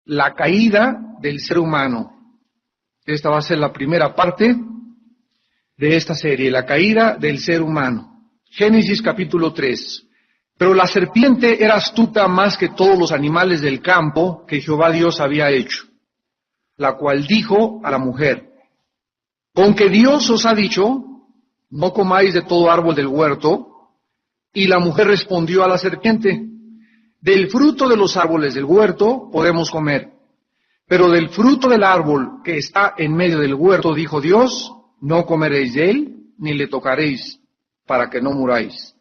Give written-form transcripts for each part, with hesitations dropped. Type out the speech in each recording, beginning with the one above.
la caída del ser humano. Esta va a ser la primera parte de esta serie, la caída del ser humano. Génesis capítulo 3. Pero la serpiente era astuta más que todos los animales del campo que Jehová Dios había hecho, la cual dijo a la mujer: con que Dios os ha dicho, no comáis de todo árbol del huerto. Y la mujer respondió a la serpiente: del fruto de los árboles del huerto podemos comer, pero del fruto del árbol que está en medio del huerto, dijo Dios, no comeréis de él, ni le tocaréis, para que no muráis.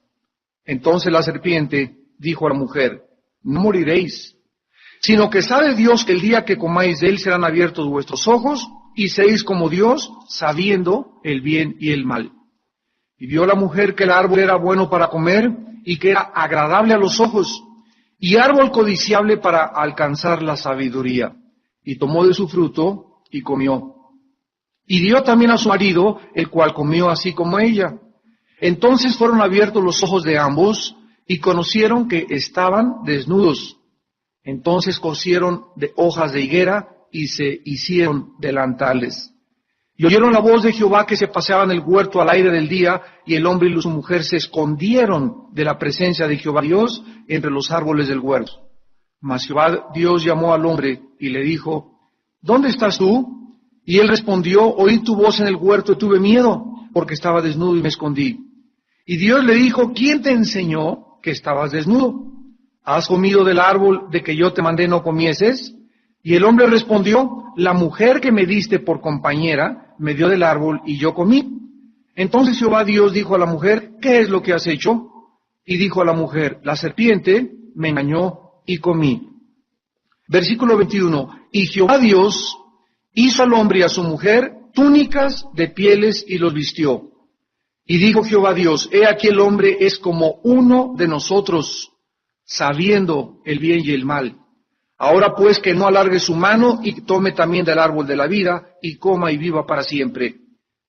Entonces la serpiente dijo a la mujer: no moriréis, sino que sabe Dios que el día que comáis de él serán abiertos vuestros ojos, y seréis como Dios, sabiendo el bien y el mal. Y vio la mujer que el árbol era bueno para comer, y que era agradable a los ojos, y árbol codiciable para alcanzar la sabiduría. Y tomó de su fruto, y comió. Y dio también a su marido, el cual comió así como ella. Entonces fueron abiertos los ojos de ambos, y conocieron que estaban desnudos. Entonces cosieron de hojas de higuera, y se hicieron delantales. Y oyeron la voz de Jehová que se paseaba en el huerto al aire del día, y el hombre y su mujer se escondieron de la presencia de Jehová Dios entre los árboles del huerto. Mas Jehová Dios llamó al hombre y le dijo: ¿dónde estás tú? Y él respondió: oí tu voz en el huerto y tuve miedo, porque estaba desnudo y me escondí. Y Dios le dijo: ¿quién te enseñó que estabas desnudo? ¿Has comido del árbol de que yo te mandé no comieses? Y el hombre respondió: la mujer que me diste por compañera me dio del árbol y yo comí. Entonces Jehová Dios dijo a la mujer: ¿qué es lo que has hecho? Y dijo a la mujer: la serpiente me engañó y comí. Versículo 21. Y Jehová Dios hizo al hombre y a su mujer túnicas de pieles y los vistió. Y dijo Jehová Dios: he aquí el hombre es como uno de nosotros, sabiendo el bien y el mal. Ahora pues que no alargue su mano y tome también del árbol de la vida y coma y viva para siempre.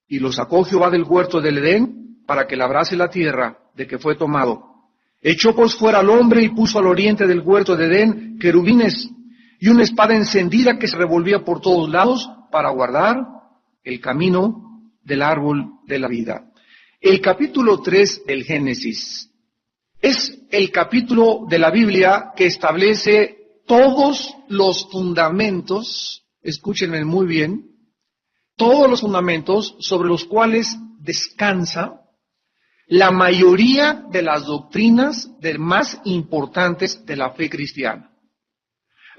Y lo sacó Jehová del huerto del Edén para que labrase la tierra de que fue tomado. Echó pues fuera al hombre y puso al oriente del huerto de Edén querubines y una espada encendida que se revolvía por todos lados para guardar el camino del árbol de la vida. El capítulo 3 del Génesis es el capítulo de la Biblia que establece todos los fundamentos, escúchenme muy bien, todos los fundamentos sobre los cuales descansa la mayoría de las doctrinas más importantes de la fe cristiana.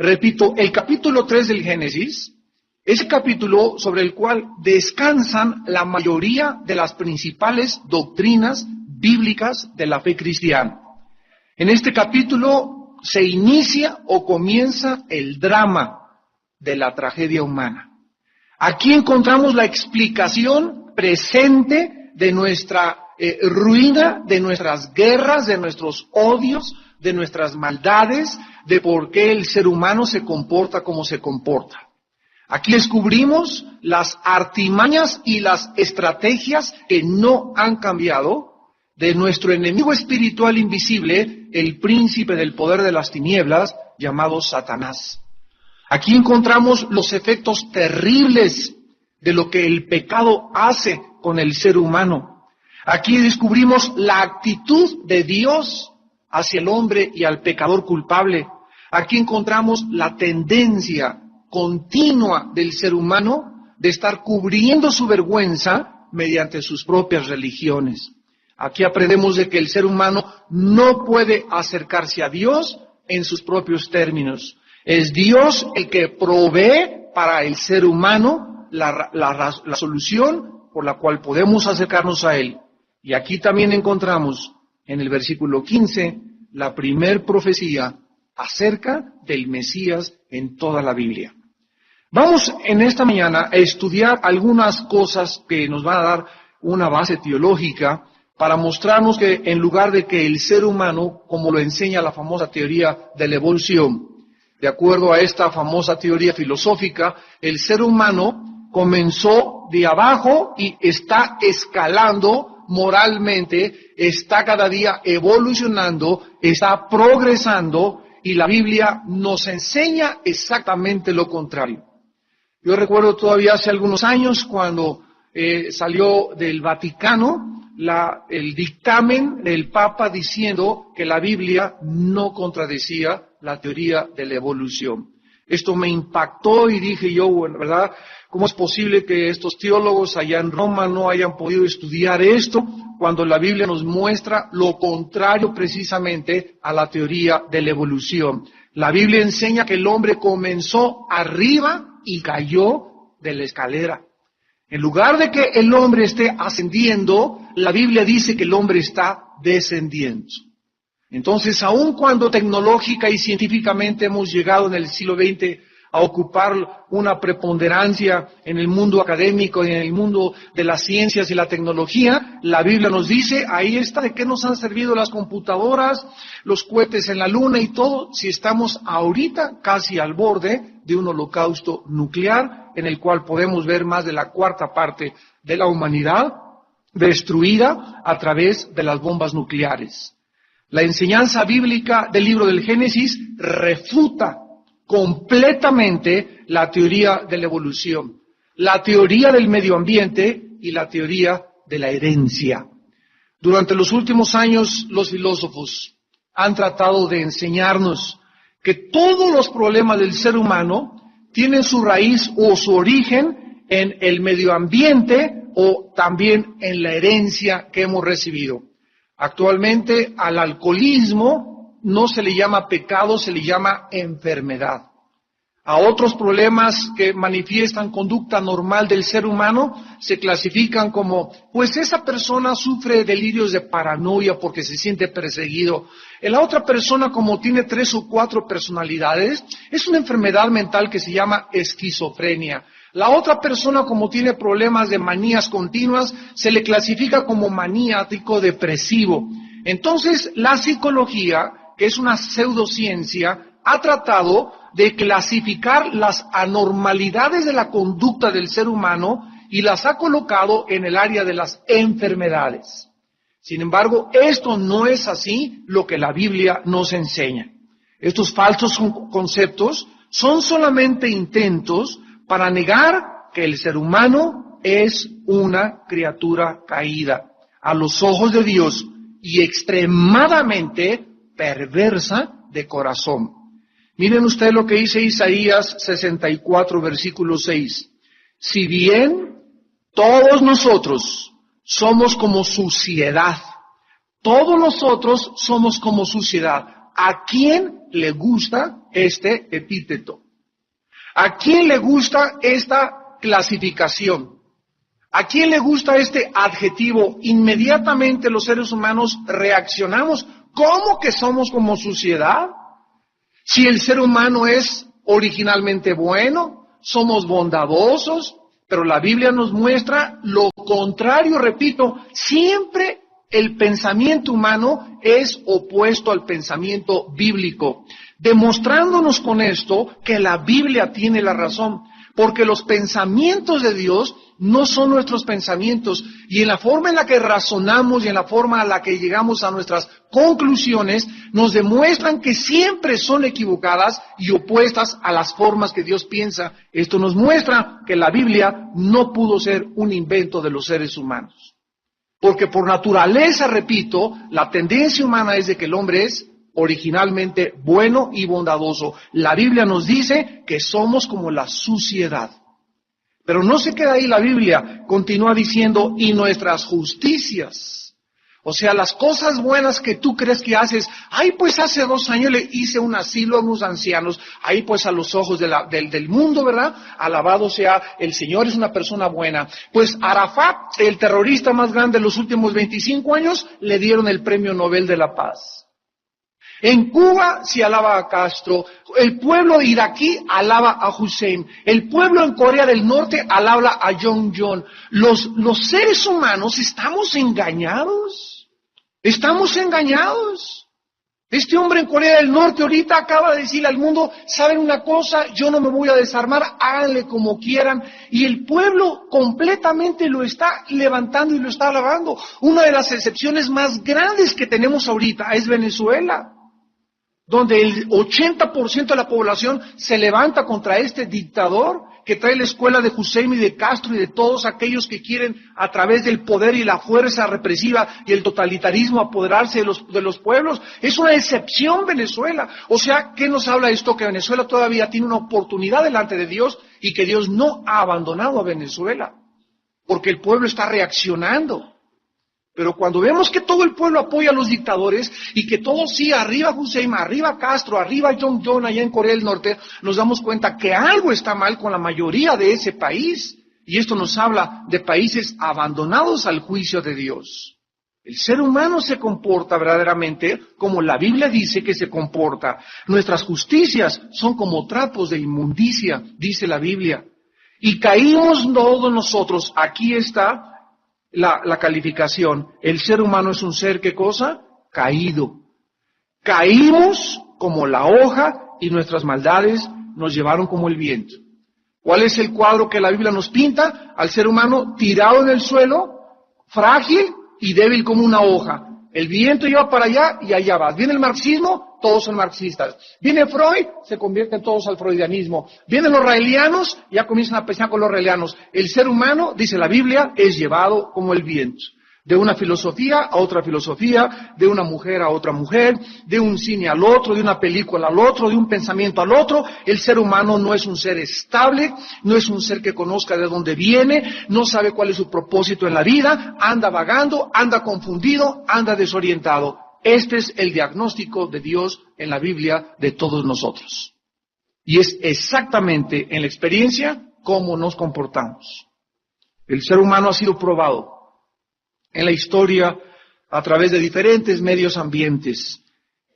Repito, el capítulo 3 del Génesis es el capítulo sobre el cual descansan la mayoría de las principales doctrinas bíblicas de la fe cristiana. En este capítulo se inicia o comienza el drama de la tragedia humana. Aquí encontramos la explicación presente de nuestra ruina, de nuestras guerras, de nuestros odios, de nuestras maldades, de por qué el ser humano se comporta como se comporta. Aquí descubrimos las artimañas y las estrategias que no han cambiado de nuestro enemigo espiritual invisible, el príncipe del poder de las tinieblas, llamado Satanás. Aquí encontramos los efectos terribles de lo que el pecado hace con el ser humano. Aquí descubrimos la actitud de Dios hacia el hombre y al pecador culpable. Aquí encontramos la tendencia continua del ser humano de estar cubriendo su vergüenza mediante sus propias religiones. Aquí aprendemos de que el ser humano no puede acercarse a Dios en sus propios términos. Es Dios el que provee para el ser humano la solución por la cual podemos acercarnos a Él. Y aquí también encontramos en el versículo 15 la primer profecía acerca del Mesías en toda la Biblia. Vamos en esta mañana a estudiar algunas cosas que nos van a dar una base teológica para mostrarnos que en lugar de que el ser humano, como lo enseña la famosa teoría de la evolución, de acuerdo a esta famosa teoría filosófica, el ser humano comenzó de abajo y está escalando moralmente, está cada día evolucionando, está progresando y la Biblia nos enseña exactamente lo contrario. Yo recuerdo todavía hace algunos años cuando salió del Vaticano el dictamen del Papa diciendo que la Biblia no contradecía la teoría de la evolución. Esto me impactó y dije yo, bueno, ¿verdad? ¿Cómo es posible que estos teólogos allá en Roma no hayan podido estudiar esto cuando la Biblia nos muestra lo contrario precisamente a la teoría de la evolución? La Biblia enseña que el hombre comenzó arriba y cayó de la escalera. En lugar de que el hombre esté ascendiendo, la Biblia dice que el hombre está descendiendo. Entonces, aun cuando tecnológica y científicamente hemos llegado en el siglo XX a ocupar una preponderancia en el mundo académico y en el mundo de las ciencias y la tecnología, la Biblia nos dice, ahí está, ¿de qué nos han servido las computadoras, los cohetes en la luna y todo? Si estamos ahorita casi al borde de un holocausto nuclear en el cual podemos ver más de la cuarta parte de la humanidad destruida a través de las bombas nucleares. La enseñanza bíblica del libro del Génesis refuta completamente la teoría de la evolución, la teoría del medio ambiente y la teoría de la herencia. Durante los últimos años, los filósofos han tratado de enseñarnos que todos los problemas del ser humano tienen su raíz o su origen en el medio ambiente o también en la herencia que hemos recibido. Actualmente al alcoholismo no se le llama pecado, se le llama enfermedad. A otros problemas que manifiestan conducta normal del ser humano se clasifican como, pues esa persona sufre delirios de paranoia porque se siente perseguido. La otra persona, como tiene 3 o 4 personalidades, es una enfermedad mental que se llama esquizofrenia. La otra persona, como tiene problemas de manías continuas, se le clasifica como maníaco depresivo. Entonces, la psicología, que es una pseudociencia, ha tratado de clasificar las anormalidades de la conducta del ser humano y las ha colocado en el área de las enfermedades. Sin embargo, esto no es así lo que la Biblia nos enseña. Estos falsos conceptos son solamente intentos para negar que el ser humano es una criatura caída a los ojos de Dios y extremadamente perversa de corazón. Miren ustedes lo que dice Isaías 64, versículo 6. Si bien todos nosotros somos como suciedad, todos nosotros somos como suciedad. ¿A quién le gusta este epíteto? ¿A quién le gusta esta clasificación? ¿A quién le gusta este adjetivo? Inmediatamente los seres humanos reaccionamos. ¿Cómo que somos como suciedad? Si el ser humano es originalmente bueno, somos bondadosos, pero la Biblia nos muestra lo contrario, repito, siempre el pensamiento humano es opuesto al pensamiento bíblico, demostrándonos con esto que la Biblia tiene la razón, porque los pensamientos de Dios no son nuestros pensamientos, y en la forma en la que razonamos y en la forma en la que llegamos a nuestras conclusiones, nos demuestran que siempre son equivocadas y opuestas a las formas que Dios piensa. Esto nos muestra que la Biblia no pudo ser un invento de los seres humanos. Porque por naturaleza, repito, la tendencia humana es de que el hombre es originalmente bueno y bondadoso. La Biblia nos dice que somos como la suciedad. Pero no se queda ahí la Biblia, continúa diciendo, y nuestras justicias. O sea, las cosas buenas que tú crees que haces, ay, pues hace 2 años le hice un asilo a unos ancianos, ahí pues a los ojos del mundo, ¿verdad? Alabado sea, el Señor es una persona buena. Pues Arafat, el terrorista más grande de los últimos 25 años, le dieron el Premio Nobel de la Paz. En Cuba se alaba a Castro, el pueblo iraquí alaba a Hussein, el pueblo en Corea del Norte alaba a Jong-un. Los seres humanos estamos engañados. Este hombre en Corea del Norte ahorita acaba de decirle al mundo, ¿saben una cosa? Yo no me voy a desarmar, háganle como quieran. Y el pueblo completamente lo está levantando y lo está alabando. Una de las excepciones más grandes que tenemos ahorita es Venezuela. donde el 80% de la población se levanta contra este dictador que trae la escuela de Hussein y de Castro y de todos aquellos que quieren a través del poder y la fuerza represiva y el totalitarismo apoderarse de los pueblos. Es una excepción Venezuela. O sea, ¿qué nos habla esto? Que Venezuela todavía tiene una oportunidad delante de Dios y que Dios no ha abandonado a Venezuela, porque el pueblo está reaccionando. Pero cuando vemos que todo el pueblo apoya a los dictadores y que todos sí, arriba Hussein, arriba Castro, arriba Jong-un allá en Corea del Norte, nos damos cuenta que algo está mal con la mayoría de ese país. Y esto nos habla de países abandonados al juicio de Dios. El ser humano se comporta verdaderamente como la Biblia dice que se comporta. Nuestras justicias son como trapos de inmundicia, dice la Biblia. Y caímos todos nosotros, aquí está la calificación. El ser humano es un ser, ¿qué cosa? Caído. Caímos como la hoja y nuestras maldades nos llevaron como el viento. ¿Cuál es el cuadro que la Biblia nos pinta? Al ser humano tirado en el suelo, frágil y débil como una hoja. El viento lleva para allá y allá va. Viene el marxismo, todos son marxistas. Viene Freud, se convierten todos al freudianismo. Vienen los raelianos, ya comienzan a pelear con los raelianos. El ser humano, dice la Biblia, es llevado como el viento. De una filosofía a otra filosofía, de una mujer a otra mujer, de un cine al otro, de una película al otro, de un pensamiento al otro. El ser humano no es un ser estable, no es un ser que conozca de dónde viene, no sabe cuál es su propósito en la vida, anda vagando, anda confundido, anda desorientado. Este es el diagnóstico de Dios en la Biblia de todos nosotros. Y es exactamente en la experiencia cómo nos comportamos. El ser humano ha sido probado en la historia a través de diferentes medios ambientes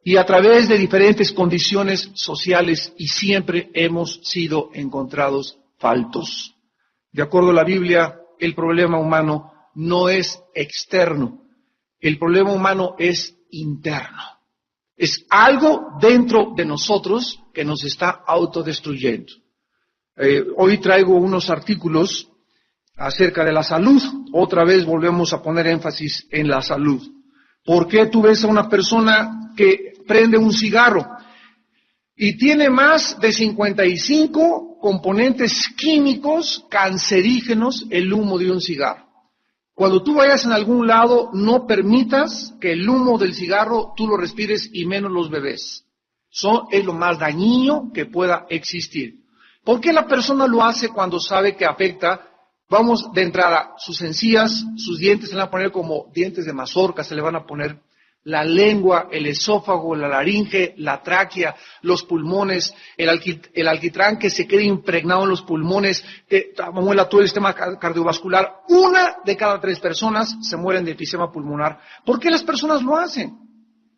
y a través de diferentes condiciones sociales y siempre hemos sido encontrados faltos. De acuerdo a la Biblia, el problema humano no es externo, el problema humano es interno. Es algo dentro de nosotros que nos está autodestruyendo. Hoy traigo unos artículos acerca de la salud. Otra vez volvemos a poner énfasis en la salud. ¿Por qué tú ves a una persona que prende un cigarro y tiene más de 55 componentes químicos cancerígenos el humo de un cigarro? Cuando tú vayas en algún lado, no permitas que el humo del cigarro tú lo respires y menos los bebés. Eso es lo más dañino que pueda existir. ¿Por qué la persona lo hace cuando sabe que afecta? Vamos de entrada, sus encías, sus dientes se le van a poner como dientes de mazorca, se le van a poner la lengua, el esófago, la laringe, la tráquea, los pulmones, el alquitrán que se quede impregnado en los pulmones, muela todo el sistema cardiovascular. 1 de cada 3 personas se mueren de enfisema pulmonar. ¿Por qué las personas lo hacen?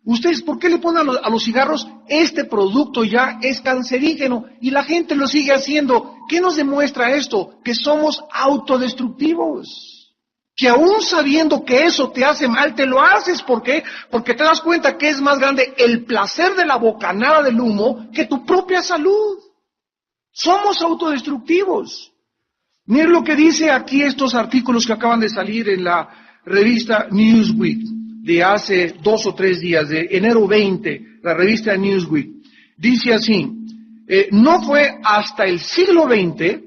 Ustedes, ¿por qué le ponen a los cigarros este producto ya es cancerígeno y la gente lo sigue haciendo? ¿Qué nos demuestra esto? Que somos autodestructivos. Que aún sabiendo que eso te hace mal, te lo haces. ¿Por qué? Porque te das cuenta que es más grande el placer de la bocanada del humo que tu propia salud. Somos autodestructivos. Miren lo que dice aquí estos artículos que acaban de salir en la revista Newsweek de hace 2 o 3 días, de enero 20, la revista Newsweek. Dice así, no fue hasta el siglo XX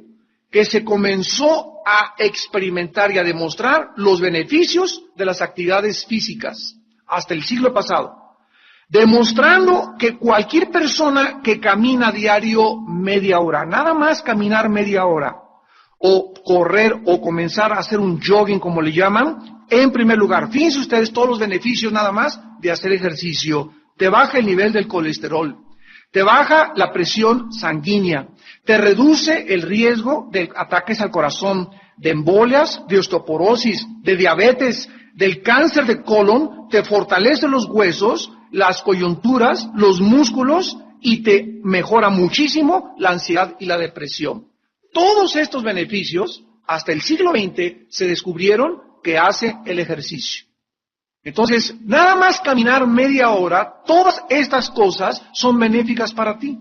que se comenzó a experimentar y a demostrar los beneficios de las actividades físicas, hasta el siglo pasado, demostrando que cualquier persona que camina a diario media hora, nada más caminar media hora, o correr o comenzar a hacer un jogging como le llaman, en primer lugar, fíjense ustedes todos los beneficios nada más de hacer ejercicio. Te baja el nivel del colesterol, te baja la presión sanguínea, te reduce el riesgo de ataques al corazón, de embolias, de osteoporosis, de diabetes, del cáncer de colon, te fortalece los huesos, las coyunturas, los músculos y te mejora muchísimo la ansiedad y la depresión. Todos estos beneficios, hasta el siglo XX, se descubrieron que hace el ejercicio. Entonces, nada más caminar media hora, todas estas cosas son benéficas para ti.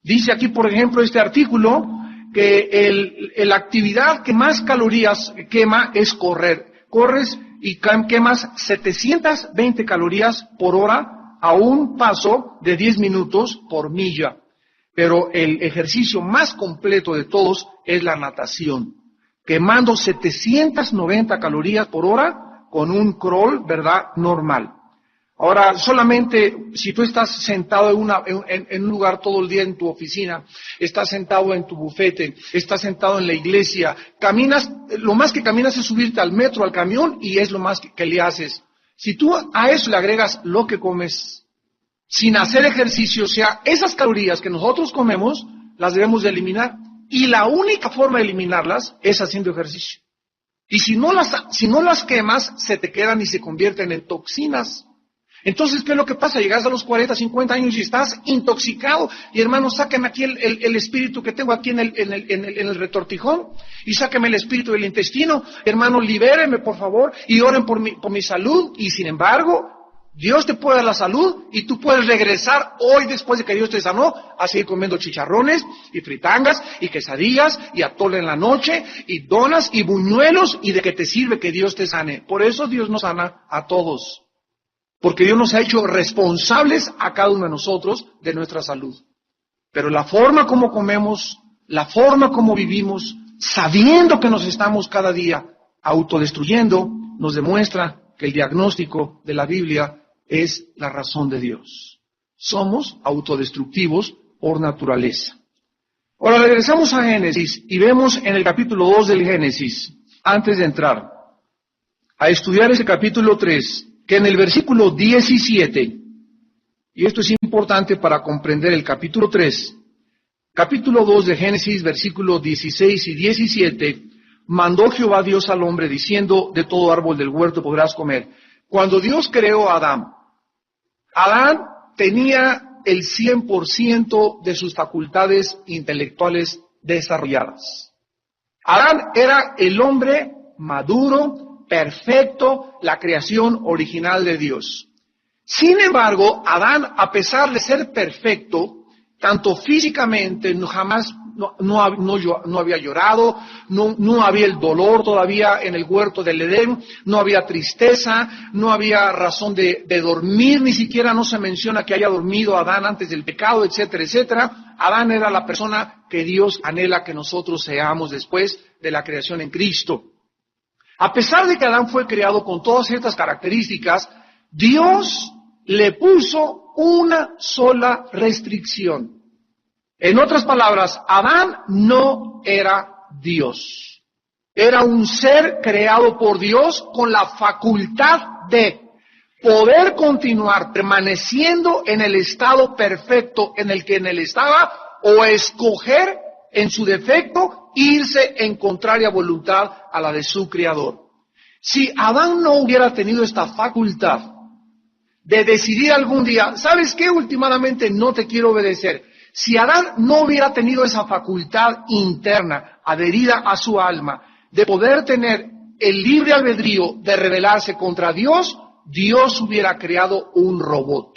Dice aquí, por ejemplo, este artículo, que la actividad que más calorías quema es correr. Corres y quemas 720 calorías por hora a un paso de 10 minutos por milla. Pero el ejercicio más completo de todos es la natación, quemando 790 calorías por hora con un crawl, ¿verdad?, normal. Ahora, solamente si tú estás sentado en un lugar todo el día en tu oficina, estás sentado en tu bufete, estás sentado en la iglesia, caminas, lo más que caminas es subirte al metro, al camión, y es lo más que le haces. Si tú a eso le agregas lo que comes, sin hacer ejercicio, o sea, esas calorías que nosotros comemos, las debemos de eliminar. Y la única forma de eliminarlas es haciendo ejercicio. Y si no las quemas, se te quedan y se convierten en toxinas. Entonces, ¿qué es lo que pasa? Llegas a los 40, 50 años y estás intoxicado. Y hermano, sáquenme aquí el espíritu que tengo aquí en el retortijón. Y sáquenme el espíritu del intestino. Hermano, libérenme, por favor. Y oren por mi salud. Y sin embargo, Dios te puede dar la salud y tú puedes regresar hoy, después de que Dios te sanó, a seguir comiendo chicharrones y fritangas y quesadillas y atole en la noche y donas y buñuelos. ¿Y de qué te sirve que Dios te sane? Por eso Dios nos sana a todos. Porque Dios nos ha hecho responsables a cada uno de nosotros de nuestra salud. Pero la forma como comemos, la forma como vivimos, sabiendo que nos estamos cada día autodestruyendo, nos demuestra que el diagnóstico de la Biblia es la razón de Dios. Somos autodestructivos por naturaleza. Ahora regresamos a Génesis y vemos en el capítulo 2 del Génesis, antes de entrar a estudiar ese capítulo 3, que en el versículo 17, y esto es importante para comprender el capítulo 3, capítulo 2 de Génesis, versículos 16 y 17, mandó Jehová Dios al hombre diciendo, de todo árbol del huerto podrás comer. Cuando Dios creó a Adán tenía el 100% de sus facultades intelectuales desarrolladas. Adán era el hombre maduro, perfecto, la creación original de Dios. Sin embargo, Adán, a pesar de ser perfecto, tanto físicamente, jamás no había llorado, no había el dolor todavía en el huerto del Edén, no había tristeza, no había razón de dormir, ni siquiera no se menciona que haya dormido Adán antes del pecado, etcétera, etcétera. Adán era la persona que Dios anhela que nosotros seamos después de la creación en Cristo. A pesar de que Adán fue creado con todas estas características, Dios le puso una sola restricción. En otras palabras, Adán no era Dios. Era un ser creado por Dios con la facultad de poder continuar permaneciendo en el estado perfecto en el que él estaba, o escoger en su defecto irse en contraria voluntad a la de su Creador. Si Adán no hubiera tenido esta facultad de decidir algún día, ¿sabes qué? Últimamente no te quiero obedecer. Si Adán no hubiera tenido esa facultad interna, adherida a su alma, de poder tener el libre albedrío de rebelarse contra Dios, Dios hubiera creado un robot.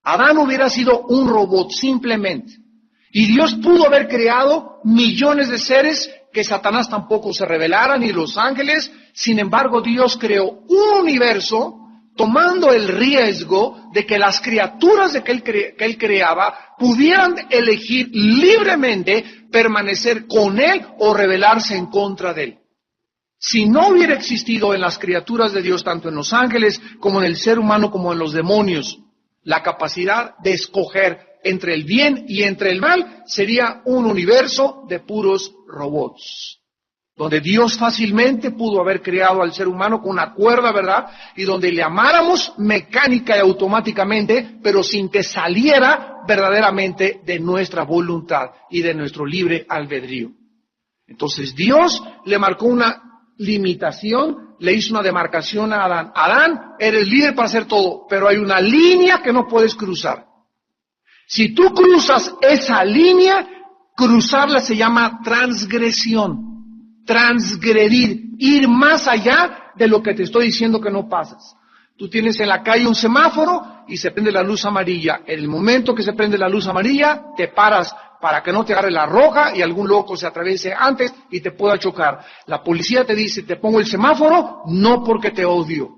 Adán hubiera sido un robot simplemente. Y Dios pudo haber creado millones de seres que Satanás tampoco se rebelara, ni los ángeles. Sin embargo, Dios creó un universo tomando el riesgo de que las criaturas que él creaba pudieran elegir libremente permanecer con él o rebelarse en contra de él. Si no hubiera existido en las criaturas de Dios, tanto en los ángeles como en el ser humano como en los demonios, la capacidad de escoger entre el bien y entre el mal, sería un universo de puros robots, donde Dios fácilmente pudo haber creado al ser humano con una cuerda, ¿verdad? Y donde le amáramos mecánica y automáticamente, pero sin que saliera verdaderamente de nuestra voluntad y de nuestro libre albedrío. Entonces Dios le marcó una limitación, le hizo una demarcación a Adán. Adán, eres líder para hacer todo, pero hay una línea que no puedes cruzar. Si tú cruzas esa línea, cruzarla se llama transgresión, transgredir, ir más allá de lo que te estoy diciendo que no pasas. Tú tienes en la calle un semáforo y se prende la luz amarilla. En el momento que se prende la luz amarilla, te paras para que no te agarre la roja y algún loco se atraviese antes y te pueda chocar. La policía te dice, te pongo el semáforo, no porque te odio,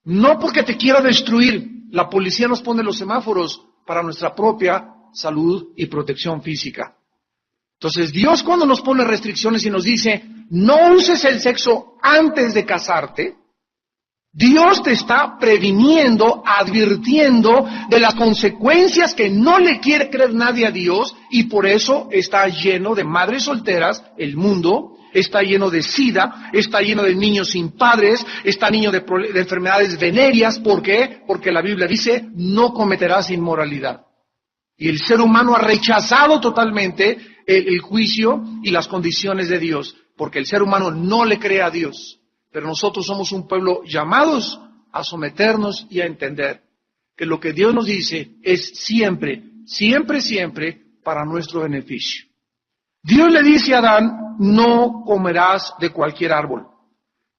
no porque te quiero destruir, la policía nos pone los semáforos para nuestra propia salud y protección física. Entonces, Dios cuando nos pone restricciones y nos dice, no uses el sexo antes de casarte, Dios te está previniendo, advirtiendo de las consecuencias que no le quiere creer nadie a Dios, y por eso está lleno de madres solteras el mundo, está lleno de SIDA, está lleno de niños sin padres, está lleno de enfermedades venéreas. ¿Por qué? Porque la Biblia dice, no cometerás inmoralidad. Y el ser humano ha rechazado totalmente el juicio y las condiciones de Dios, porque el ser humano no le cree a Dios. Pero nosotros somos un pueblo llamados a someternos y a entender que lo que Dios nos dice es siempre, siempre, siempre para nuestro beneficio. Dios le dice a Adán, no comerás de cualquier árbol.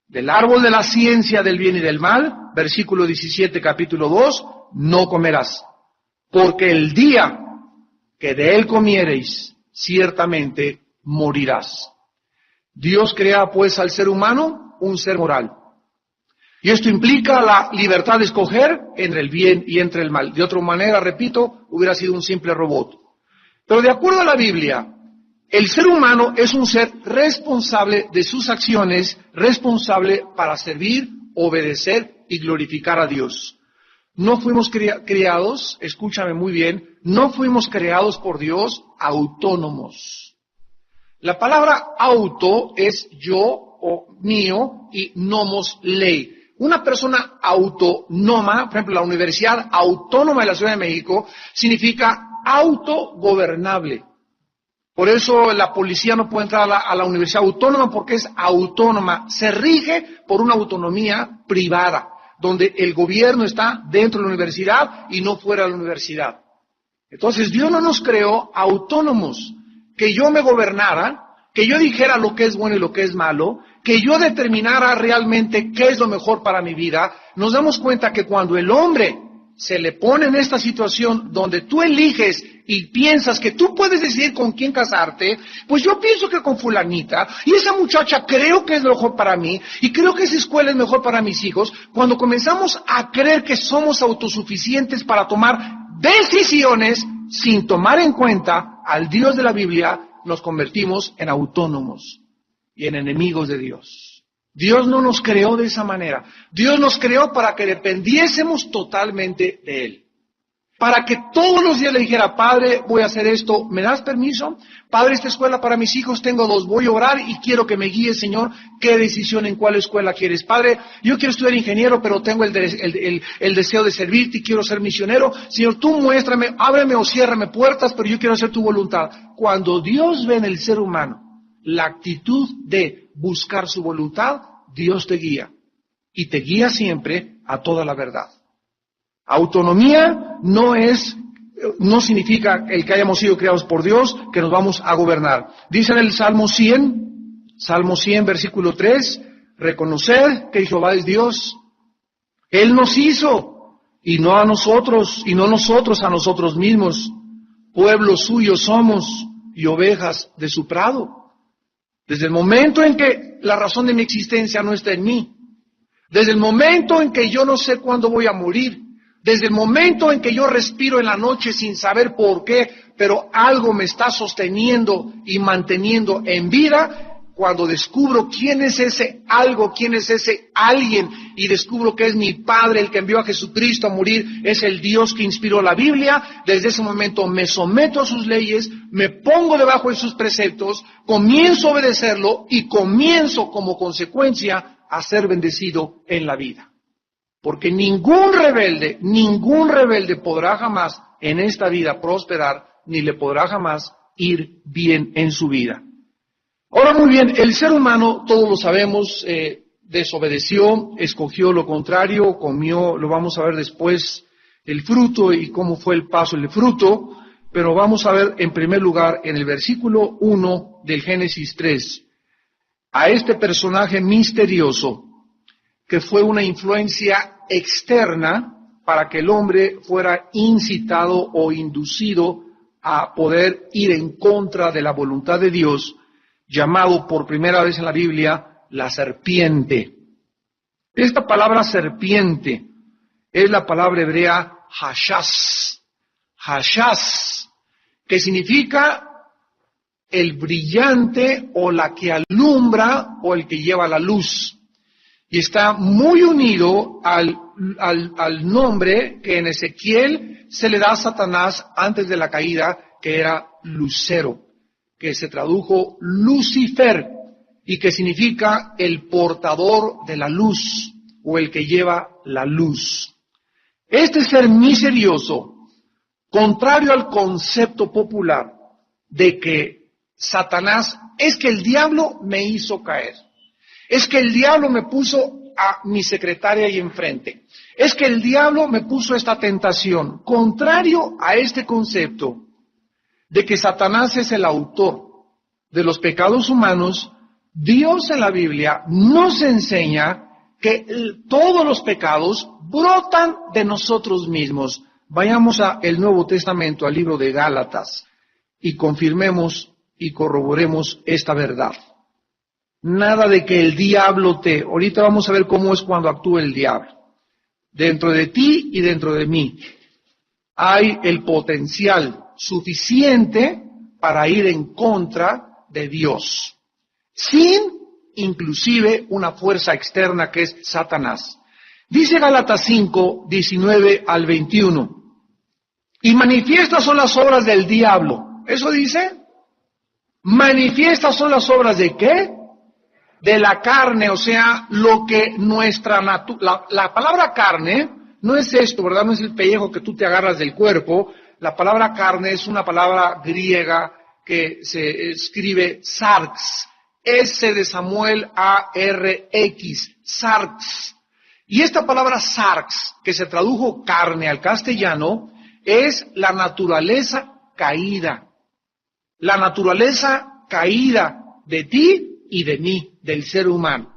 Del árbol de la ciencia del bien y del mal, versículo 17, capítulo 2, no comerás. Porque el día que de él comiereis, ciertamente morirás. Dios crea pues al ser humano un ser moral. Y esto implica la libertad de escoger entre el bien y entre el mal. De otra manera, repito, hubiera sido un simple robot. Pero de acuerdo a la Biblia, el ser humano es un ser responsable de sus acciones, responsable para servir, obedecer y glorificar a Dios. No fuimos creados, escúchame muy bien, no fuimos creados por Dios autónomos. La palabra auto es yo o mío y nomos ley. Una persona autónoma, por ejemplo, la Universidad Autónoma de la Ciudad de México, significa autogobernable. Por eso la policía no puede entrar a la Universidad Autónoma porque es autónoma. Se rige por una autonomía privada, donde el gobierno está dentro de la universidad y no fuera de la universidad. Entonces Dios no nos creó autónomos, que yo me gobernara, que yo dijera lo que es bueno y lo que es malo, que yo determinara realmente qué es lo mejor para mi vida. Nos damos cuenta que cuando el hombre se le pone en esta situación donde tú eliges y piensas que tú puedes decidir con quién casarte, pues yo pienso que con fulanita, y esa muchacha creo que es lo mejor para mí, y creo que esa escuela es mejor para mis hijos. Cuando comenzamos a creer que somos autosuficientes para tomar decisiones sin tomar en cuenta al Dios de la Biblia, nos convertimos en autónomos y en enemigos de Dios. Dios no nos creó de esa manera. Dios nos creó para que dependiésemos totalmente de Él. Para que todos los días le dijera, Padre, voy a hacer esto, ¿me das permiso? Padre, esta escuela para mis hijos, tengo 2, voy a orar y quiero que me guíes, Señor, qué decisión en cuál escuela quieres. Padre, yo quiero estudiar ingeniero, pero tengo el deseo de servirte y quiero ser misionero. Señor, tú muéstrame, ábreme o ciérrame puertas, pero yo quiero hacer tu voluntad. Cuando Dios ve en el ser humano la actitud de buscar su voluntad, Dios te guía. Y te guía siempre a toda la verdad. Autonomía no significa el que hayamos sido creados por Dios, que nos vamos a gobernar. Dice en el Salmo 100, versículo 3, reconocer que Jehová es Dios. Él nos hizo, y no a nosotros, y no nosotros a nosotros mismos. Pueblo suyo somos, y ovejas de su prado. Desde el momento en que la razón de mi existencia no está en mí, desde el momento en que yo no sé cuándo voy a morir, desde el momento en que yo respiro en la noche sin saber por qué, pero algo me está sosteniendo y manteniendo en vida, cuando descubro quién es ese algo, quién es ese alguien, y descubro que es mi Padre, el que envió a Jesucristo a morir, es el Dios que inspiró la Biblia, desde ese momento me someto a sus leyes, me pongo debajo de sus preceptos, comienzo a obedecerlo y comienzo como consecuencia a ser bendecido en la vida. Porque ningún rebelde podrá jamás en esta vida prosperar, ni le podrá jamás ir bien en su vida. Ahora muy bien, el ser humano, todos lo sabemos, desobedeció, escogió lo contrario, comió, lo vamos a ver después, el fruto y cómo fue el paso del fruto, pero vamos a ver en primer lugar en el versículo 1 del Génesis 3, a este personaje misterioso, que fue una influencia externa para que el hombre fuera incitado o inducido a poder ir en contra de la voluntad de Dios, llamado por primera vez en la Biblia la serpiente. Esta palabra serpiente es la palabra hebrea hashas, hashas, que significa el brillante o la que alumbra o el que lleva la luz. Y está muy unido al nombre que en Ezequiel se le da a Satanás antes de la caída, que era Lucero, que se tradujo Lucifer y que significa el portador de la luz o el que lleva la luz. Este ser misterioso, contrario al concepto popular de que Satanás es que el diablo me hizo caer, es que el diablo me puso a mi secretaria ahí enfrente, es que el diablo me puso esta tentación. Contrario a este concepto de que Satanás es el autor de los pecados humanos, Dios en la Biblia nos enseña que todos los pecados brotan de nosotros mismos. Vayamos al Nuevo Testamento, al libro de Gálatas, y confirmemos y corroboremos esta verdad. Nada de que el diablo ahorita vamos a ver cómo es cuando actúa el diablo. Dentro de ti y dentro de mí hay el potencial suficiente para ir en contra de Dios, sin inclusive una fuerza externa que es Satanás. Dice Gálatas 5, 19 al 21. Y manifiestas son las obras del diablo. ¿Eso dice? Manifiestas son las obras ¿de qué? De la carne, o sea, lo que la palabra carne no es esto, ¿verdad? No es el pellejo que tú te agarras del cuerpo. La palabra carne es una palabra griega que se escribe sarx, S de Samuel A-R-X, sarx. Y esta palabra sarx, que se tradujo carne al castellano, es la naturaleza caída. La naturaleza caída de ti y de mí, del ser humano.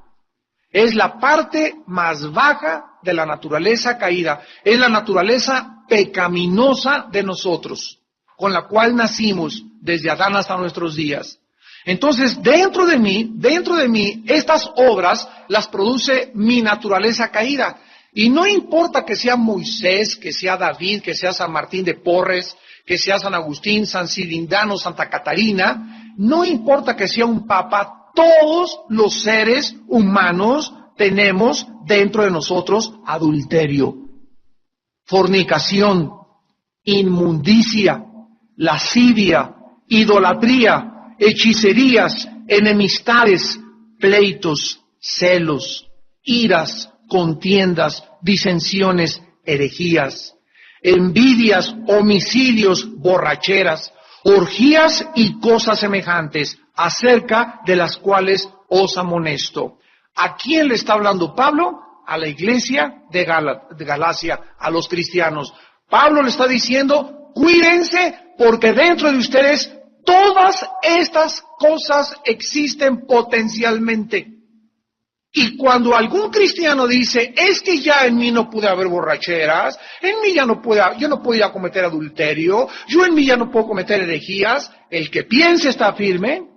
Es la parte más baja de la naturaleza caída. Es la naturaleza pecaminosa de nosotros, con la cual nacimos desde Adán hasta nuestros días. Entonces, dentro de mí, estas obras las produce mi naturaleza caída. Y no importa que sea Moisés, que sea David, que sea San Martín de Porres, que sea San Agustín, San Cirindano, Santa Catarina, no importa que sea un papa, todos los seres humanos tenemos dentro de nosotros adulterio, fornicación, inmundicia, lascivia, idolatría, hechicerías, enemistades, pleitos, celos, iras, contiendas, disensiones, herejías, envidias, homicidios, borracheras, orgías y cosas semejantes, acerca de las cuales os amonesto. ¿A quién le está hablando Pablo? A la iglesia de Galacia, a los cristianos. Pablo le está diciendo, cuídense porque dentro de ustedes todas estas cosas existen potencialmente. Y cuando algún cristiano dice, es que ya en mí no puede haber borracheras, en mí yo no puedo cometer adulterio, yo en mí ya no puedo cometer herejías, el que piense está firme.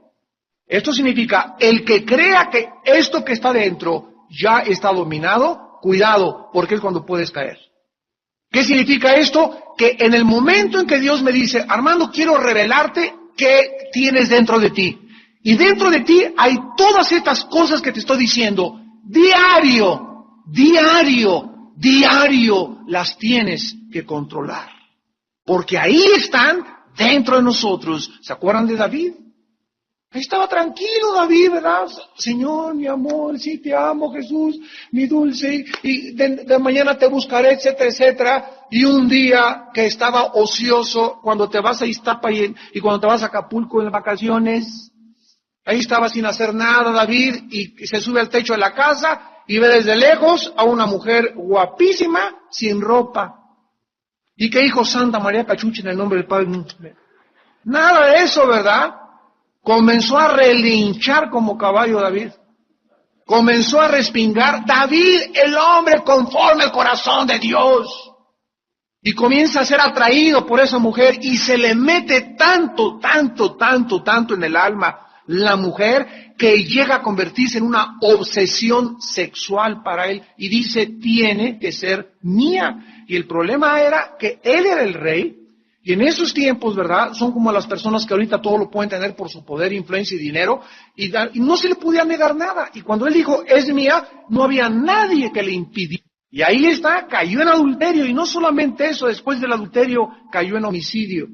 Esto significa, el que crea que esto que está dentro ya está dominado, cuidado, porque es cuando puedes caer. ¿Qué significa esto? Que en el momento en que Dios me dice, Armando, quiero revelarte qué tienes dentro de ti. Y dentro de ti hay todas estas cosas que te estoy diciendo. Diario las tienes que controlar. Porque ahí están dentro de nosotros. ¿Se acuerdan de David? Ahí estaba tranquilo David, ¿verdad? Señor, mi amor, sí te amo, Jesús, mi dulce, y de mañana te buscaré, etcétera, etcétera. Y un día que estaba ocioso, cuando te vas a Iztapa y cuando te vas a Acapulco en vacaciones, ahí estaba sin hacer nada David, y se sube al techo de la casa y ve desde lejos a una mujer guapísima, sin ropa. ¿Y qué dijo Santa María Cachucha en el nombre del Padre? Nada de eso, ¿verdad? Comenzó a relinchar como caballo David. Comenzó a respingar. David, el hombre conforme al corazón de Dios. Y comienza a ser atraído por esa mujer y se le mete tanto en el alma la mujer, que llega a convertirse en una obsesión sexual para él y dice, tiene que ser mía. Y el problema era que él era el rey. Y en esos tiempos, ¿verdad? Son como las personas que ahorita todo lo pueden tener por su poder, influencia y dinero, y no se le podía negar nada. Y cuando él dijo, es mía, no había nadie que le impidiera. Y ahí está, cayó en adulterio, y no solamente eso, después del adulterio cayó en homicidio.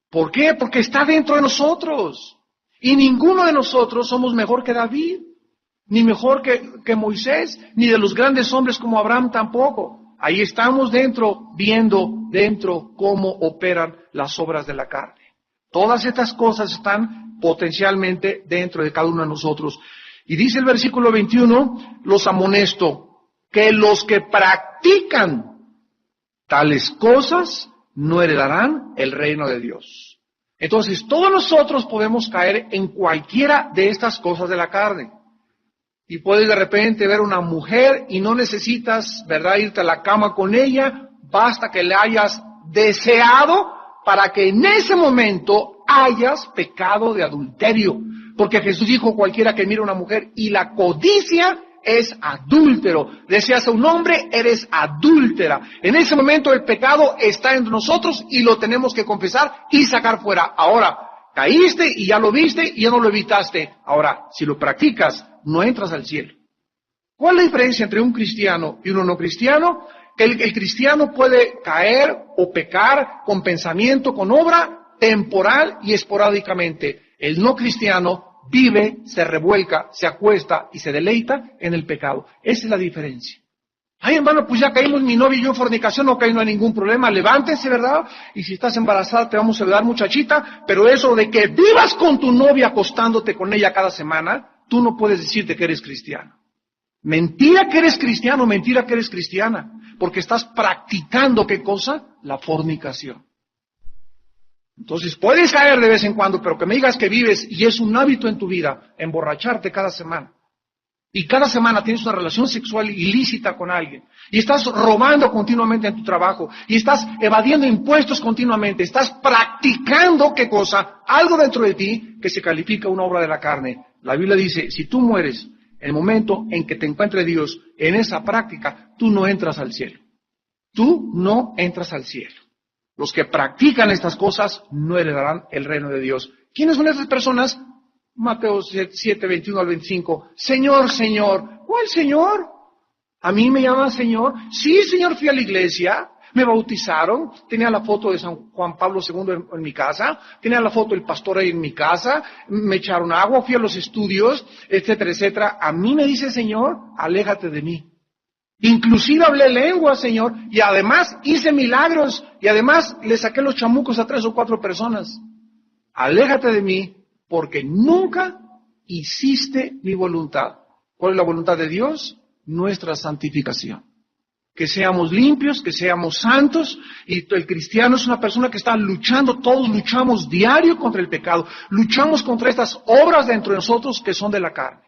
¿Por qué? Porque está dentro de nosotros. Y ninguno de nosotros somos mejor que David, ni mejor que Moisés, ni de los grandes hombres como Abraham tampoco. Ahí estamos dentro, viendo dentro cómo operan las obras de la carne. Todas estas cosas están potencialmente dentro de cada uno de nosotros. Y dice el versículo 21, los amonesto, que los que practican tales cosas no heredarán el reino de Dios. Entonces, todos nosotros podemos caer en cualquiera de estas cosas de la carne. Y puedes de repente ver una mujer y no necesitas, ¿verdad?, irte a la cama con ella, basta que le hayas deseado para que en ese momento hayas pecado de adulterio. Porque Jesús dijo, cualquiera que mire a una mujer y la codicia es adúltero. Deseas a un hombre, eres adúltera. En ese momento el pecado está entre nosotros y lo tenemos que confesar y sacar fuera. Ahora, caíste y ya lo viste y ya no lo evitaste. Ahora, si lo practicas, no entras al cielo. ¿Cuál es la diferencia entre un cristiano y uno no cristiano? Que el cristiano puede caer o pecar con pensamiento, con obra, temporal y esporádicamente. El no cristiano vive, se revuelca, se acuesta y se deleita en el pecado. Esa es la diferencia. Ay, hermano, pues ya caímos mi novio y yo en fornicación, no hay ningún problema, levántense, ¿verdad? Y si estás embarazada te vamos a ayudar, muchachita, pero eso de que vivas con tu novia acostándote con ella cada semana, tú no puedes decirte que eres cristiano. Mentira que eres cristiano, mentira que eres cristiana, porque estás practicando, ¿qué cosa? La fornicación. Entonces puedes caer de vez en cuando, pero que me digas que vives y es un hábito en tu vida, emborracharte cada semana. Y cada semana tienes una relación sexual ilícita con alguien. Y estás robando continuamente en tu trabajo. Y estás evadiendo impuestos continuamente. Estás practicando, ¿qué cosa? Algo dentro de ti que se califica una obra de la carne. La Biblia dice, si tú mueres en el momento en que te encuentre Dios en esa práctica, tú no entras al cielo. Tú no entras al cielo. Los que practican estas cosas no heredarán el reino de Dios. ¿Quiénes son estas personas? Mateo 7, 21 al 25. Señor, Señor. ¿Cuál Señor? ¿A mí me llaman Señor? Sí, Señor, fui a la iglesia, me bautizaron, tenía la foto de San Juan Pablo II en mi casa, tenía la foto del pastor ahí en mi casa, me echaron agua, fui a los estudios, etcétera, etcétera. A mí me dice Señor, aléjate de mí. Inclusive hablé lengua, Señor, y además hice milagros, y además le saqué los chamucos a 3 o 4 personas. Aléjate de mí, porque nunca hiciste mi voluntad. ¿Cuál es la voluntad de Dios? Nuestra santificación. Que seamos limpios, que seamos santos, y el cristiano es una persona que está luchando, todos luchamos diario contra el pecado, luchamos contra estas obras dentro de nosotros que son de la carne.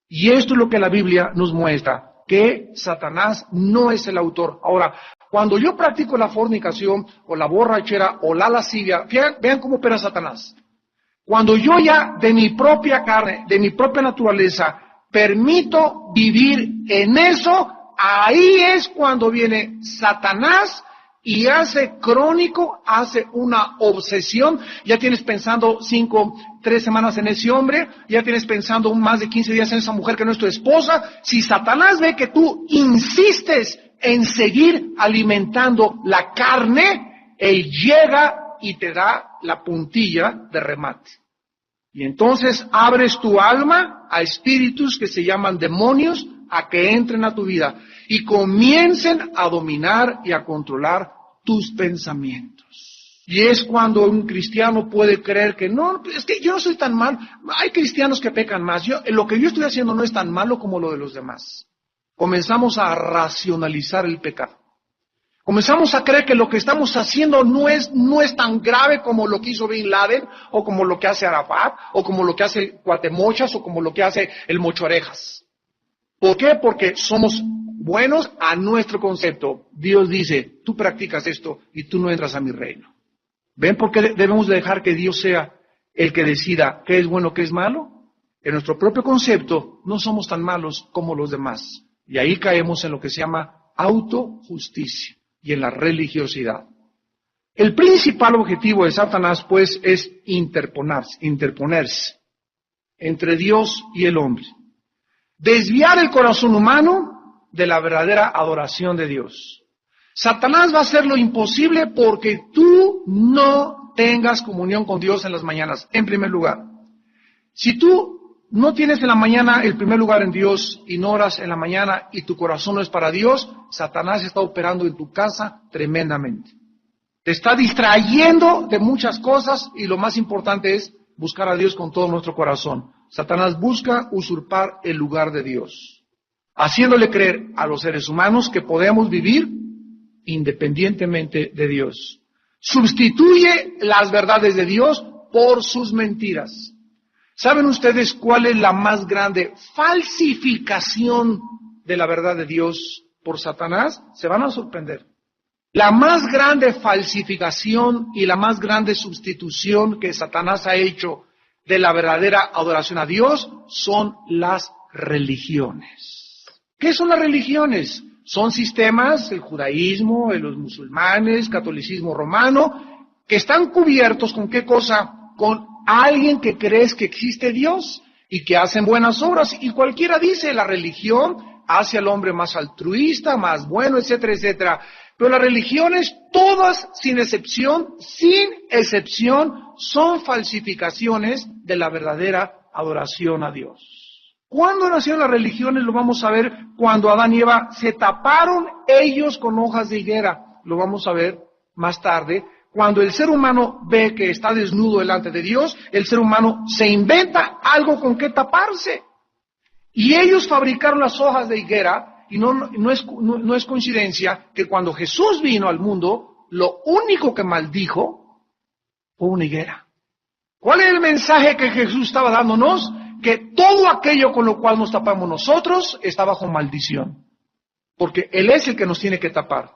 Y esto es lo que la Biblia nos muestra, que Satanás no es el autor. Ahora, cuando yo practico la fornicación, o la borrachera, o la lascivia, vean cómo opera Satanás. Cuando yo ya de mi propia carne, de mi propia naturaleza, permito vivir en eso, ahí es cuando viene Satanás y hace crónico, hace una obsesión. Ya tienes pensando 3 semanas en ese hombre, ya tienes pensando más de 15 días en esa mujer que no es tu esposa. Si Satanás ve que tú insistes en seguir alimentando la carne, él llega y te da la puntilla de remate. Y entonces abres tu alma a espíritus que se llaman demonios, a que entren a tu vida y comiencen a dominar y a controlar tus pensamientos. Y es cuando un cristiano puede creer que no, es que yo no soy tan mal. Hay cristianos que pecan más. Lo que yo estoy haciendo no es tan malo como lo de los demás. Comenzamos a racionalizar el pecado. Comenzamos a creer que lo que estamos haciendo no es tan grave como lo que hizo Bin Laden, o como lo que hace Arafat, o como lo que hace el Cuatemochas, o como lo que hace el Mochorejas. ¿Por qué? Porque somos buenos a nuestro concepto. Dios dice, tú practicas esto y tú no entras a mi reino. ¿Ven por qué debemos dejar que Dios sea el que decida qué es bueno, qué es malo. En nuestro propio concepto no somos tan malos como los demás. Y ahí caemos en lo que se llama autojusticia y en la religiosidad. El principal objetivo de Satanás, pues, es interponerse entre Dios y el hombre. Desviar el corazón humano de la verdadera adoración de Dios. Satanás va a hacer lo imposible porque tú no tengas comunión con Dios en las mañanas, en primer lugar. Si tú no tienes en la mañana el primer lugar en Dios y no oras en la mañana y tu corazón no es para Dios, Satanás está operando en tu casa tremendamente. Te está distrayendo de muchas cosas y lo más importante es buscar a Dios con todo nuestro corazón. Satanás busca usurpar el lugar de Dios, haciéndole creer a los seres humanos que podemos vivir independientemente de Dios. Sustituye las verdades de Dios por sus mentiras. ¿Saben ustedes cuál es la más grande falsificación de la verdad de Dios por Satanás? Se van a sorprender. La más grande falsificación y la más grande sustitución que Satanás ha hecho de la verdadera adoración a Dios son las religiones. ¿Qué son las religiones? Son sistemas, el judaísmo, los musulmanes, catolicismo romano, que están cubiertos ¿con qué cosa? Con alguien que crees que existe Dios y que hacen buenas obras. Y cualquiera dice, la religión hace al hombre más altruista, más bueno, etcétera, etcétera. Pero las religiones, todas sin excepción, son falsificaciones de la verdadera adoración a Dios. ¿Cuándo nacieron las religiones? Lo vamos a ver cuando Adán y Eva se taparon ellos con hojas de higuera. Lo vamos a ver más tarde. Cuando el ser humano ve que está desnudo delante de Dios, el ser humano se inventa algo con que taparse. Y ellos fabricaron las hojas de higuera. Y no es coincidencia que cuando Jesús vino al mundo, lo único que maldijo fue una higuera. ¿Cuál es el mensaje que Jesús estaba dándonos? Que todo aquello con lo cual nos tapamos nosotros está bajo maldición. Porque Él es el que nos tiene que tapar.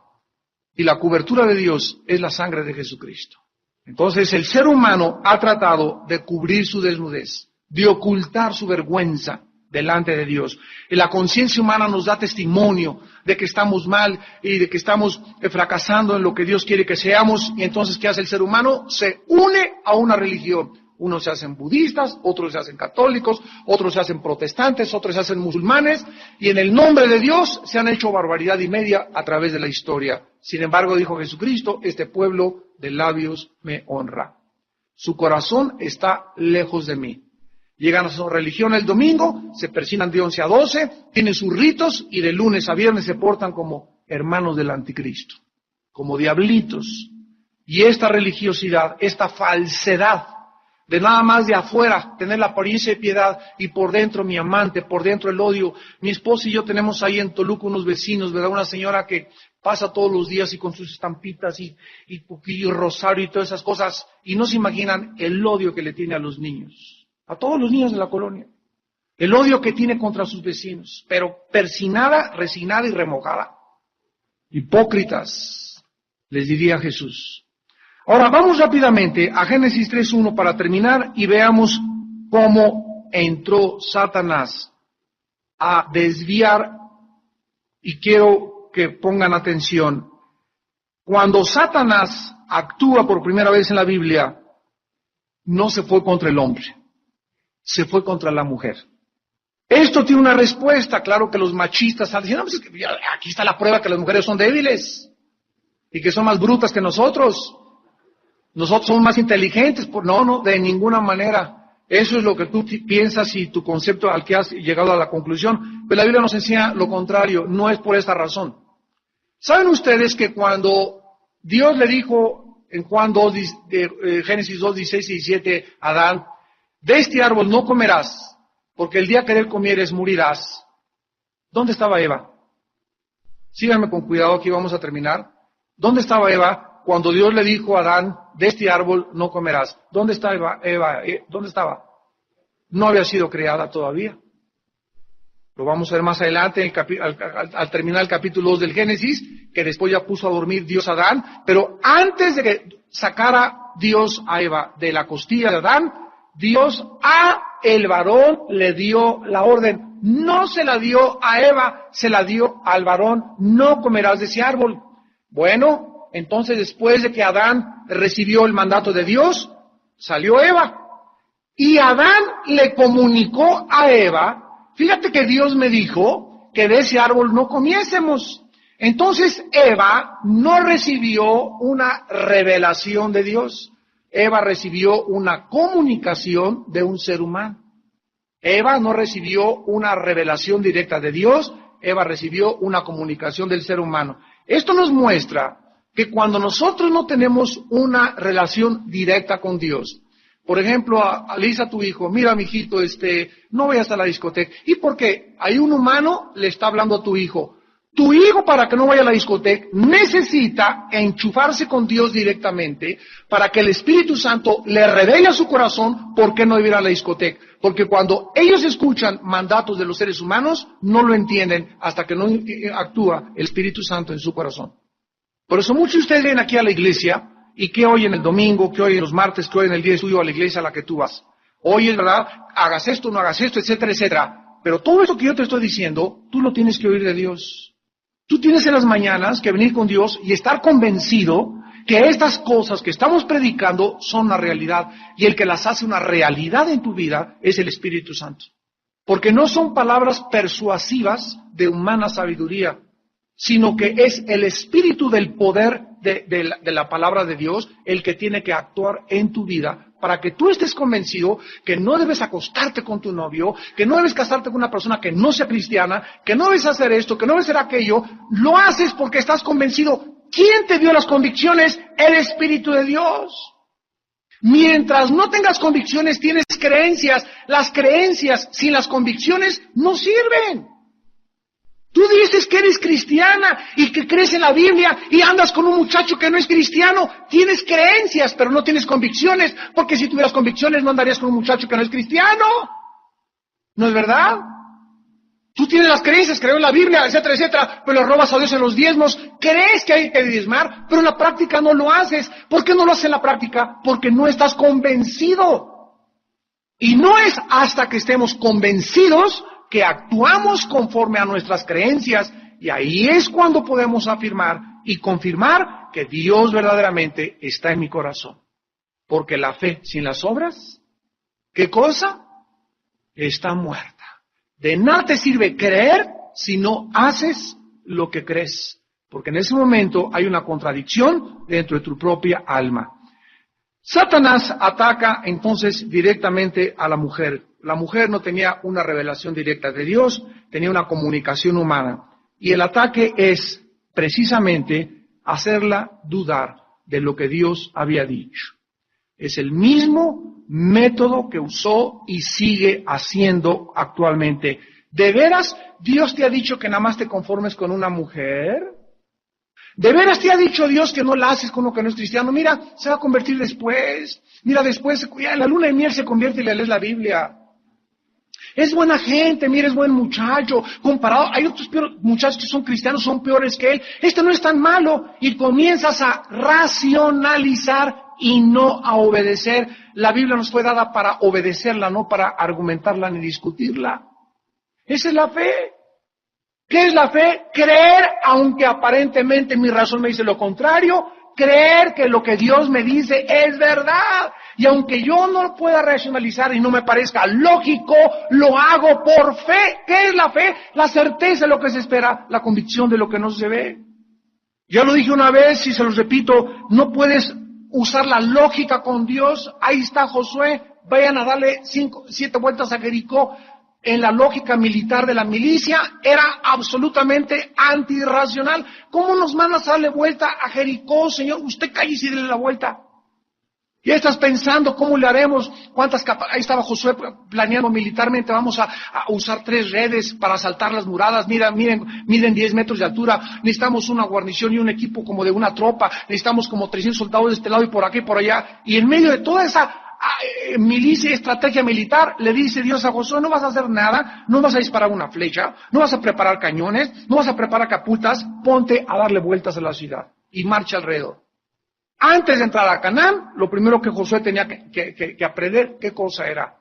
Y la cobertura de Dios es la sangre de Jesucristo. Entonces el ser humano ha tratado de cubrir su desnudez, de ocultar su vergüenza delante de Dios. Y la conciencia humana nos da testimonio de que estamos mal y de que estamos fracasando en lo que Dios quiere que seamos. Y entonces, ¿qué hace el ser humano? Se une a una religión. Unos se hacen budistas, otros se hacen católicos, otros se hacen protestantes, otros se hacen musulmanes. Y en el nombre de Dios se han hecho barbaridad y media a través de la historia. Sin embargo, dijo Jesucristo, este pueblo de labios me honra. Su corazón está lejos de mí. Llegan a su religión el domingo, se persignan de 11 a 12, tienen sus ritos y de lunes a viernes se portan como hermanos del anticristo, como diablitos. Y esta religiosidad, esta falsedad de nada más de afuera, tener la apariencia de piedad y por dentro mi amante, por dentro el odio. Mi esposa y yo tenemos ahí en Toluca unos vecinos, ¿verdad? Una señora que pasa todos los días y con sus estampitas y rosario y todas esas cosas, y no se imaginan el odio que le tiene a los niños. A todos los niños de la colonia. El odio que tiene contra sus vecinos. Pero persinada, resignada y remojada. Hipócritas, les diría Jesús. Ahora vamos rápidamente a Génesis 3:1 para terminar y veamos cómo entró Satanás a desviar. Y quiero que pongan atención. Cuando Satanás actúa por primera vez en la Biblia, no se fue contra el hombre. Se fue contra la mujer. Esto tiene una respuesta. Claro que los machistas están diciendo, pues aquí está la prueba que las mujeres son débiles y que son más brutas que nosotros. Nosotros somos más inteligentes. No, de ninguna manera. Eso es lo que tú piensas y tu concepto al que has llegado a la conclusión. Pero la Biblia nos enseña lo contrario. No es por esta razón. ¿Saben ustedes que cuando Dios le dijo en Génesis 2, 16 y 17 a Adán, de este árbol no comerás, porque el día que de él comieres morirás? ¿Dónde estaba Eva? Síganme con cuidado, aquí vamos a terminar. ¿Dónde estaba Eva cuando Dios le dijo a Adán, de este árbol no comerás? ¿Dónde estaba Eva? ¿Dónde estaba? No había sido creada todavía. Lo vamos a ver más adelante al terminar el capítulo 2 del Génesis, que después ya puso a dormir Dios a Adán, pero antes de que sacara Dios a Eva de la costilla de Adán, Dios a el varón le dio la orden. No se la dio a Eva, se la dio al varón. No comerás de ese árbol. Bueno, entonces después de que Adán recibió el mandato de Dios, salió Eva. Y Adán le comunicó a Eva, fíjate que Dios me dijo que de ese árbol no comiésemos. Entonces Eva no recibió una revelación de Dios. Eva recibió una comunicación de un ser humano. Eva no recibió una revelación directa de Dios, Eva recibió una comunicación del ser humano. Esto nos muestra que cuando nosotros no tenemos una relación directa con Dios, por ejemplo, le dice a tu hijo, mira, mijito, no vayas a la discoteca. ¿Y por qué? Hay un humano le está hablando a tu hijo. Tu hijo, para que no vaya a la discoteca, necesita enchufarse con Dios directamente para que el Espíritu Santo le revele a su corazón por qué no debe ir a la discoteca. Porque cuando ellos escuchan mandatos de los seres humanos, no lo entienden hasta que no actúa el Espíritu Santo en su corazón. Por eso muchos de ustedes vienen aquí a la iglesia y que oyen el domingo, que oyen los martes, que oyen el día de estudio a la iglesia a la que tú vas. Oyes, ¿verdad? Hagas esto, no hagas esto, etcétera, etcétera. Pero todo eso que yo te estoy diciendo, tú lo tienes que oír de Dios. Tú tienes en las mañanas que venir con Dios y estar convencido que estas cosas que estamos predicando son una realidad. Y el que las hace una realidad en tu vida es el Espíritu Santo. Porque no son palabras persuasivas de humana sabiduría, sino que es el espíritu del poder de la palabra de Dios el que tiene que actuar en tu vida para que tú estés convencido que no debes acostarte con tu novio, que no debes casarte con una persona que no sea cristiana, que no debes hacer esto, que no debes hacer aquello. Lo haces porque estás convencido. ¿Quién te dio las convicciones? El Espíritu de Dios. Mientras no tengas convicciones, tienes creencias. Las creencias sin las convicciones no sirven. Tú dices que eres cristiana y que crees en la Biblia y andas con un muchacho que no es cristiano. Tienes creencias, pero no tienes convicciones, porque si tuvieras convicciones no andarías con un muchacho que no es cristiano. ¿No es verdad? Tú tienes las creencias, creo en la Biblia, etcétera, etcétera, pero le robas a Dios en los diezmos. Crees que hay que diezmar, pero en la práctica no lo haces. ¿Por qué no lo haces en la práctica? Porque no estás convencido. Y no es hasta que estemos convencidos que actuamos conforme a nuestras creencias, y ahí es cuando podemos afirmar y confirmar que Dios verdaderamente está en mi corazón. Porque la fe sin las obras, ¿qué cosa? Está muerta. De nada te sirve creer si no haces lo que crees, porque en ese momento hay una contradicción dentro de tu propia alma. Satanás ataca entonces directamente a la mujer. La mujer no tenía una revelación directa de Dios, tenía una comunicación humana. Y el ataque es precisamente hacerla dudar de lo que Dios había dicho. Es el mismo método que usó y sigue haciendo actualmente. ¿De veras Dios te ha dicho que nada más te conformes con una mujer? ¿De veras te ha dicho Dios que no la haces con uno que no es cristiano? Mira, se va a convertir después. Mira, después, ya en la luna de miel se convierte y le lees la Biblia. Es buena gente, mira, es buen muchacho. Comparado, hay otros muchachos que son cristianos, son peores que él. Este no es tan malo. Y comienzas a racionalizar y no a obedecer. La Biblia nos fue dada para obedecerla, no para argumentarla ni discutirla. Esa es la fe. ¿Qué es la fe? Creer, aunque aparentemente mi razón me dice lo contrario, creer que lo que Dios me dice es verdad. Y aunque yo no pueda racionalizar y no me parezca lógico, lo hago por fe. ¿Qué es la fe? La certeza de lo que se espera, la convicción de lo que no se ve. Ya lo dije una vez y se los repito, no puedes usar la lógica con Dios. Ahí está Josué, vayan a darle 7 vueltas a Jericó. En la lógica militar de la milicia era absolutamente antirracional. ¿Cómo nos mandas a darle vuelta a Jericó, Señor? Usted cállese y dele la vuelta. Ya estás pensando cómo le haremos, ahí estaba Josué planeando militarmente, vamos a usar 3 redes para asaltar las muradas, miden 10 metros de altura, necesitamos una guarnición y un equipo como de una tropa, necesitamos como 300 soldados de este lado y por aquí y por allá, y en medio de toda esa milicia y estrategia militar, le dice Dios a Josué, no vas a hacer nada, no vas a disparar una flecha, no vas a preparar cañones, no vas a preparar catapultas, ponte a darle vueltas a la ciudad y marcha alrededor. Antes de entrar a Canaán, lo primero que Josué tenía que aprender, ¿qué cosa era?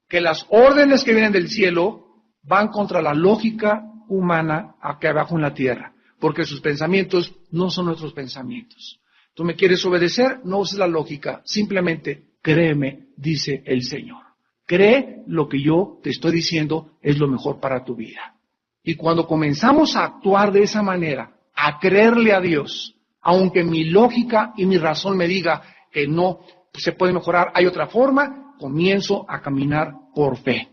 Que las órdenes que vienen del cielo van contra la lógica humana aquí abajo en la tierra, porque sus pensamientos no son nuestros pensamientos. ¿Tú me quieres obedecer? No uses la lógica, simplemente créeme, dice el Señor. Cree lo que yo te estoy diciendo es lo mejor para tu vida. Y cuando comenzamos a actuar de esa manera, a creerle a Dios, aunque mi lógica y mi razón me diga que no se puede mejorar, hay otra forma, comienzo a caminar por fe.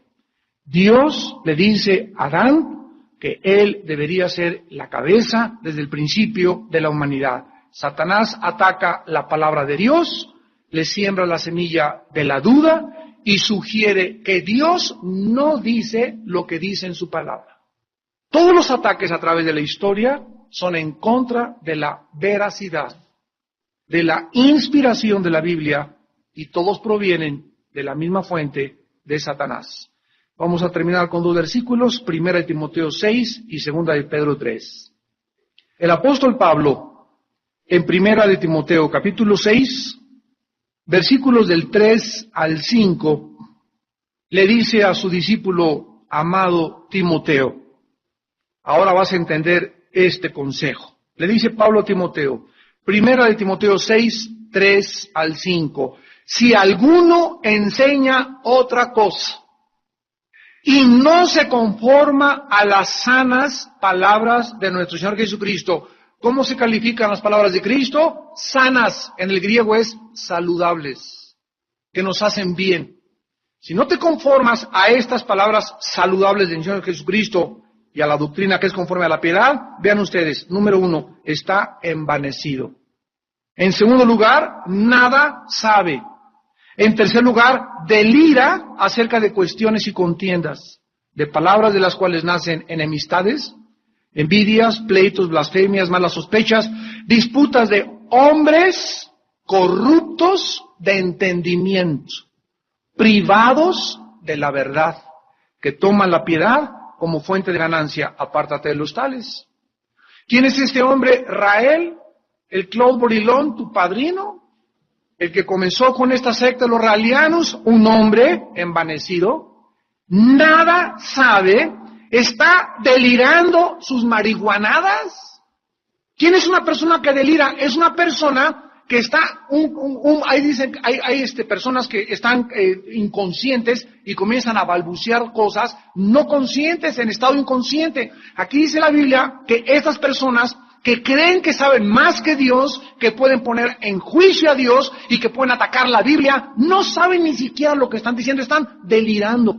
Dios le dice a Adán que él debería ser la cabeza desde el principio de la humanidad. Satanás ataca la palabra de Dios, le siembra la semilla de la duda y sugiere que Dios no dice lo que dice en su palabra. Todos los ataques a través de la historia son en contra de la veracidad, de la inspiración de la Biblia, y todos provienen de la misma fuente de Satanás. Vamos a terminar con 2 versículos, 1 Timoteo 6 y 2 de Pedro 3. El apóstol Pablo, en 1 Timoteo capítulo 6, versículos del 3 al 5, le dice a su discípulo amado Timoteo, ahora vas a entender este consejo. Le dice Pablo a Timoteo, 1 Timoteo 6, 3 al 5, si alguno enseña otra cosa y no se conforma a las sanas palabras de nuestro Señor Jesucristo, ¿cómo se califican las palabras de Cristo? Sanas, en el griego es saludables, que nos hacen bien. Si no te conformas a estas palabras saludables del Señor Jesucristo y a la doctrina que es conforme a la piedad, vean ustedes, número 1, está envanecido. En segundo lugar, nada sabe. En tercer lugar, delira acerca de cuestiones y contiendas, de palabras de las cuales nacen enemistades, envidias, pleitos, blasfemias, malas sospechas, disputas de hombres corruptos de entendimiento, privados de la verdad, que toman la piedad como fuente de ganancia. Apártate de los tales. ¿Quién es este hombre? Rael, el Claude Borilón, tu padrino, el que comenzó con esta secta de los raelianos, un hombre envanecido, nada sabe, está delirando sus marihuanadas. ¿Quién es una persona que delira? Es una persona que está, ahí dicen, hay personas que están inconscientes y comienzan a balbucear cosas no conscientes, en estado inconsciente. Aquí dice la Biblia que estas personas que creen que saben más que Dios, que pueden poner en juicio a Dios y que pueden atacar la Biblia, no saben ni siquiera lo que están diciendo, están delirando.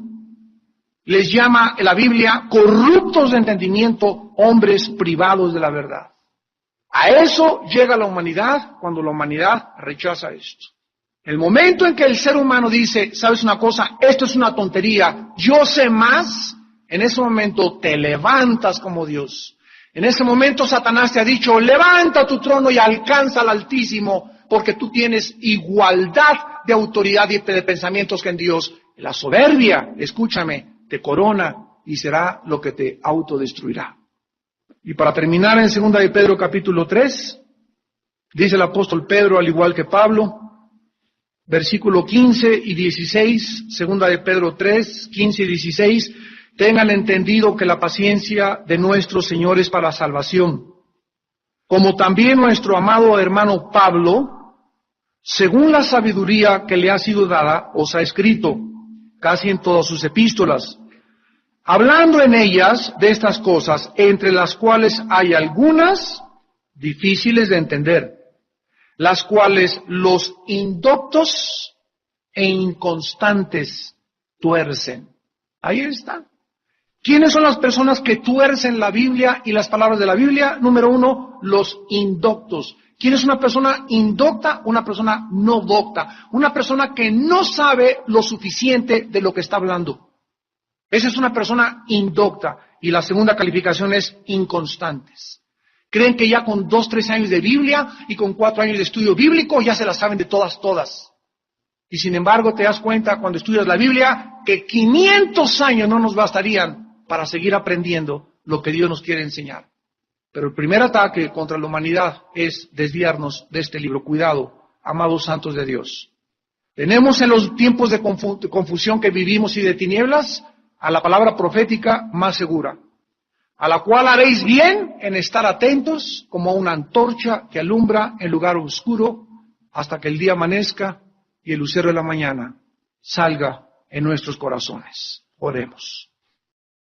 Les llama la Biblia corruptos de entendimiento, hombres privados de la verdad. A eso llega la humanidad cuando la humanidad rechaza esto. El momento en que el ser humano dice, ¿sabes una cosa? Esto es una tontería, yo sé más, en ese momento te levantas como Dios. En ese momento Satanás te ha dicho, levanta tu trono y alcanza al Altísimo, porque tú tienes igualdad de autoridad y de pensamientos que en Dios. La soberbia, escúchame, te corona y será lo que te autodestruirá. Y para terminar, en 2 de Pedro capítulo 3, dice el apóstol Pedro, al igual que Pablo, versículo 15 y 16, 2 de Pedro 3, 15 y 16, tengan entendido que la paciencia de nuestro Señor es para salvación, como también nuestro amado hermano Pablo, según la sabiduría que le ha sido dada, os ha escrito, casi en todas sus epístolas, hablando en ellas de estas cosas, entre las cuales hay algunas difíciles de entender, las cuales los indoctos e inconstantes tuercen. Ahí está. ¿Quiénes son las personas que tuercen la Biblia y las palabras de la Biblia? Número 1, los indoctos. ¿Quién es una persona indocta? Una persona no docta. Una persona que no sabe lo suficiente de lo que está hablando. Esa es una persona indocta. Y la segunda calificación es inconstantes. Creen que ya con 2, 3 años de Biblia y con 4 años de estudio bíblico ya se las saben de todas. Y sin embargo te das cuenta cuando estudias la Biblia que 500 años no nos bastarían para seguir aprendiendo lo que Dios nos quiere enseñar. Pero el primer ataque contra la humanidad es desviarnos de este libro. Cuidado, amados santos de Dios. Tenemos en los tiempos de confusión que vivimos y de tinieblas a la palabra profética más segura, a la cual haréis bien en estar atentos como una antorcha que alumbra en lugar oscuro hasta que el día amanezca y el lucero de la mañana salga en nuestros corazones. Oremos.